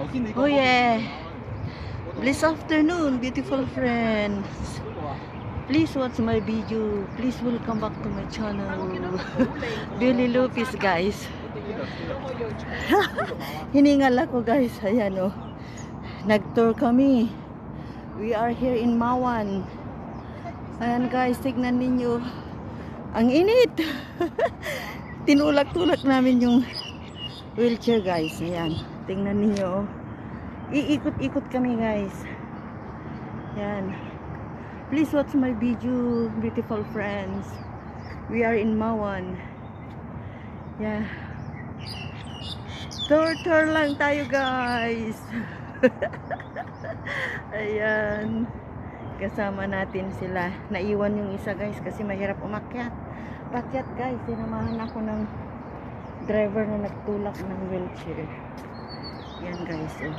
Oh yeah. Blessed afternoon, beautiful friends. Please watch my video. Please welcome back to my channel. Billy Lopez, guys. Hiningal ako, guys. Ayan oh. Nag-tour kami. We are here in Mawan. Ayan guys, tignan ninyo. Ang init. Tinulak-tulak namin yung wheelchair, guys. Ayan, tingnan ninyo. Iikot-ikot kami, guys. Ayan. Please watch my video, beautiful friends. We are in Mawan. Yeah. Tour lang tayo, guys. Ayan. Kasama natin sila. Naiwan yung isa, guys, kasi mahirap umakyat. Pakyat, guys. Sinamahan ako ng driver na nagtulak ng wheelchair. Yan, guys. Oh.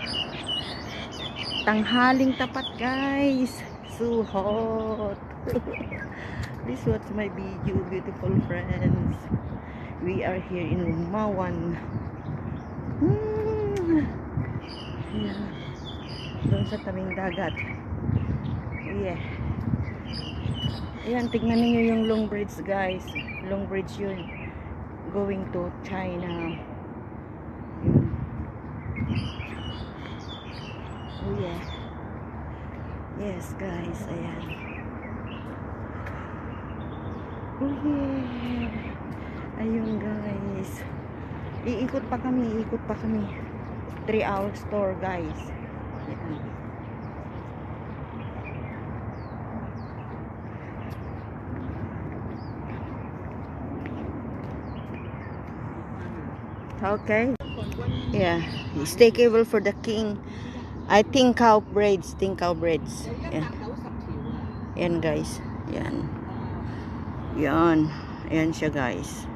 Tanghaling tapat, guys. So hot. Please watch my video, beautiful friends. We are here in Mawan. Yeah. Doon sa tabing dagat. Yeah. Ayan, tignan niyo yung Long Bridge, guys. Long Bridge yun. Going to China. Yun. Oh yeah. Yes, guys. Ayan. Oh yeah. Ayun, guys. Iikot pa kami. 3 hours tour, guys. Ayan. Okay. Yeah. Stay cable for the king. I think cow braids. Yan. Yan, guys. Yan. Yan. Yan siya, guys.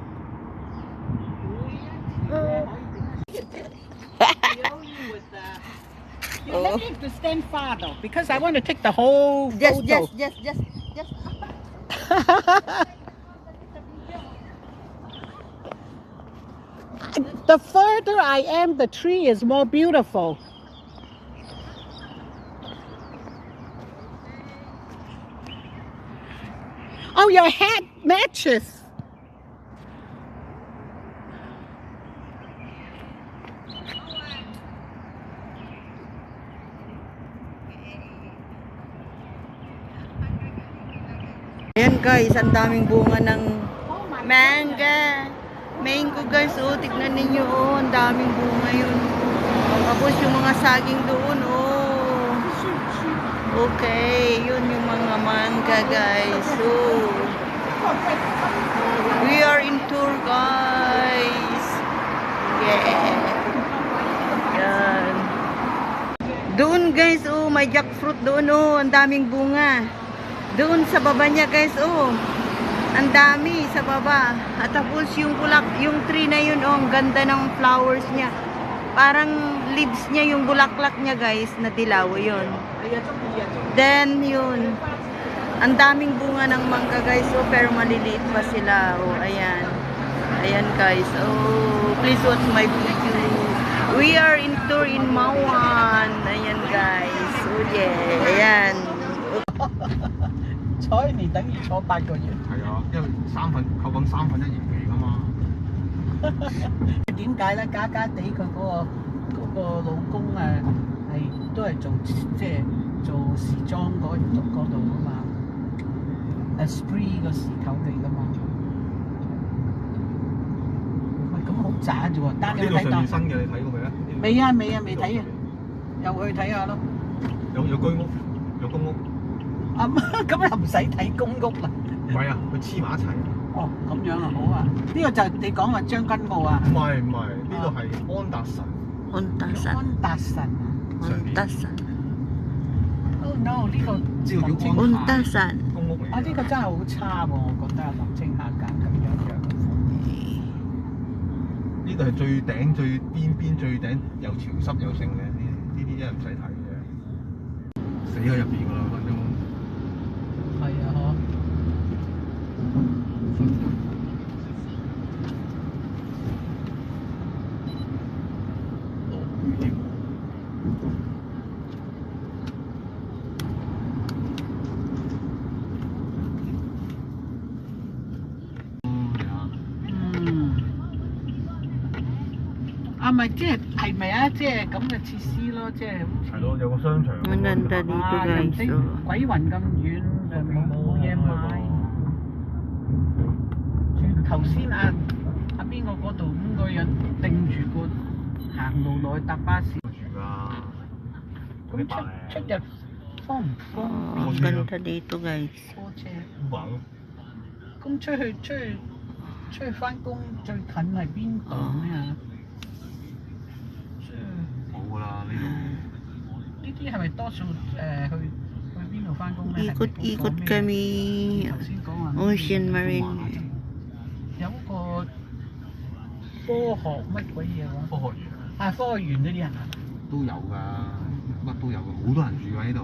You let me to stand far though, because I want to take the whole photo. Just. The further I am, the tree is more beautiful. Oh, your hat matches. Ayan, guys, ang daming bunga ng manga. Mango, guys, oh, tignan ninyo, oh, ang daming bunga yun. Tapos yung mga saging doon, oh. Okay, yun yung mga manga, guys. Oh. We are in tour, guys. Yeah. Yan. Doon, guys, oh, may jackfruit doon, oh, ang daming bunga. Doon sa baba niya, guys, oh. Ang dami sa baba. At tapos yung tree na yun, oh, ang ganda ng flowers niya. Parang leaves niya, yung bulaklak niya, guys, na dilaw, yun. Then, yun. Ang daming bunga ng mangga, guys, oh, pero maliliit pa sila, oh, ayan. Ayan, guys, oh, please watch my video. We are in tour in Mawan. Ayan, guys, oh, yeah, ayan. 坐一年等於坐8個月。係啊，因為扣緊三分一年期㗎嘛。點解咧？家地佢嗰個老公係都係做做時裝嗰度啊嘛 ，Esprit 個時頭嚟㗎嘛。喂，咁好渣啫喎！單有睇到。呢個上面新嘅你睇過未啊？未啊，未睇啊，又去睇下咯。有居屋，有公屋。咁又唔使睇公屋啦。唔係啊，佢黐埋一齊。哦，咁樣啊，好啊。呢個就你講話將軍澳啊？唔係，呢度係安達臣。安達臣啊？安達臣。Oh no！呢個安達臣。公屋嚟。啊，呢個真係好差喎！我覺得林青霞間咁樣。呢度係最頂、最邊、最頂，又潮濕又盛嘅，呢啲真係唔使睇嘅。死喺入邊㗎啦，分鐘。係啊，嗬。落雨添。啊，咪即係咪啊？即係咁嘅設施咯，即係係咯，有個商場。 Ang ganda dito 啊，人 guys. 哋 Oh. 鬼雲咁遠，就冇嘢買。住頭先邊個嗰度5個人定住個行路落去搭巴士，住啊！咁出入方唔方 Oh, ang ganda dito guys. 拖車？ Uber 咯，咁出去翻工最近係邊度啊？冇㗎啦呢度。呢啲係咪多數去邊度翻工咧？ Ikot-ikot kami. 頭先講話 Ocean Marine. 有個科學乜鬼嘢話？科學園啊，科學園嗰啲人啊，都有㗎，乜都有㗎，好多人住㗎呢度。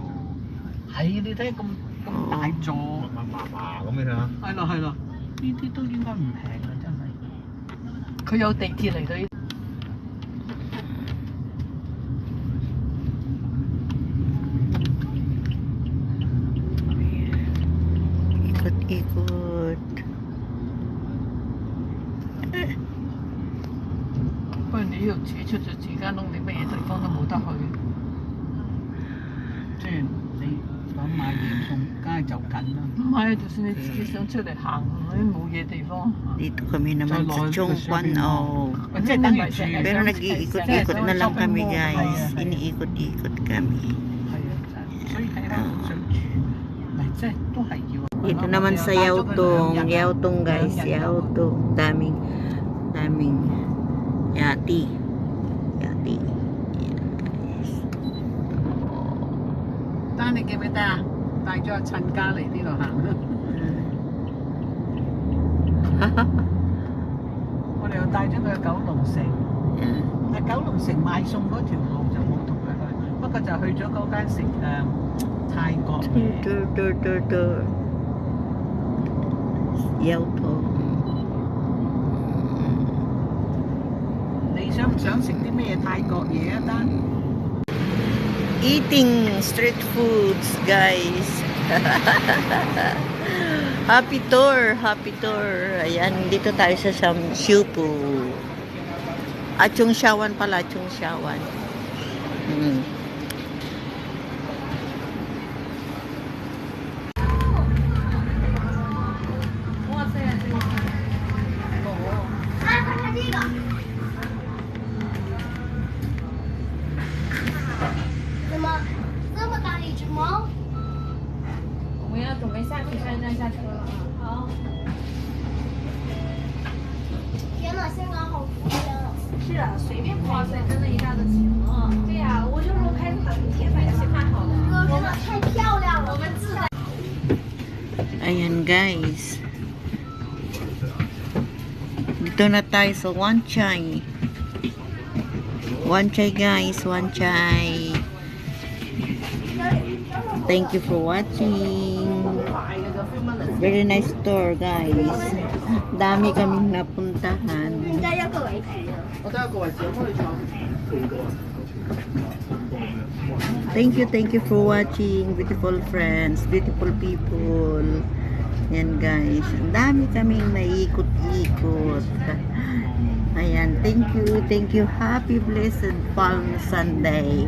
係你睇咁大座，密麻咁你睇下。係咯，呢啲都應該唔平啊，真係。佢有地鐵嚟到呢度。Ikot-ikot. 不過你呢度自己出咗自間窿，你乜嘢地方都冇得去。即係你想買嘢餸，梗係就緊啦。唔係，就算你自己想出嚟行，都冇嘢地方。 Dito kami naman sa Chongquan. Oh. 即係等於住 Pero nag-iikot-ikot na lang kami guys. Iniikot-ikot kami. 係啊，所以睇香港想住，唔係即係都係要。 Dito naman sa Yautong guys. Yautong. Daming yati. Yati. Oh. 丹，你記唔記得啊？帶咗阿陳家嚟呢度行。我哋又帶咗佢去九龍城。喺九龍城買餸嗰條路就冇同佢去，不過就去咗嗰間食泰國嘅。 Dur. Yautong. 你想唔想食啲咩泰國嘢啊？丹 Eating street foods guys. Happy tour. Ayan, dito tayo sa Siupu. Chongxiawan pala, Chongxiawan. Mm. Ayan guys. Dito na tayo sa Wan Chai. Wan Chai guys, Wan Chai. Thank you for watching. Very nice tour guys. Dami kaming napuntahan. Thank you for watching, beautiful friends, beautiful people. Yan guys, ang dami kaming naikot-ikot. Ayan, thank you. Happy blessed Palm Sunday.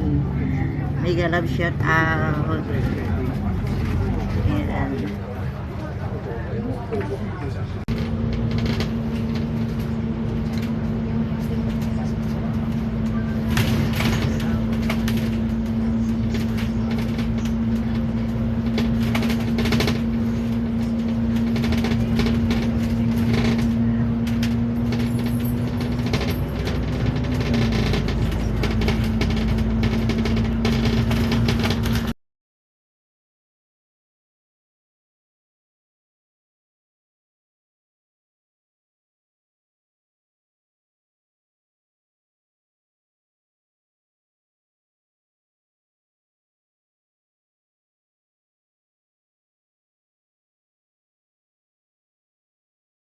Mega love shout out. Ayan.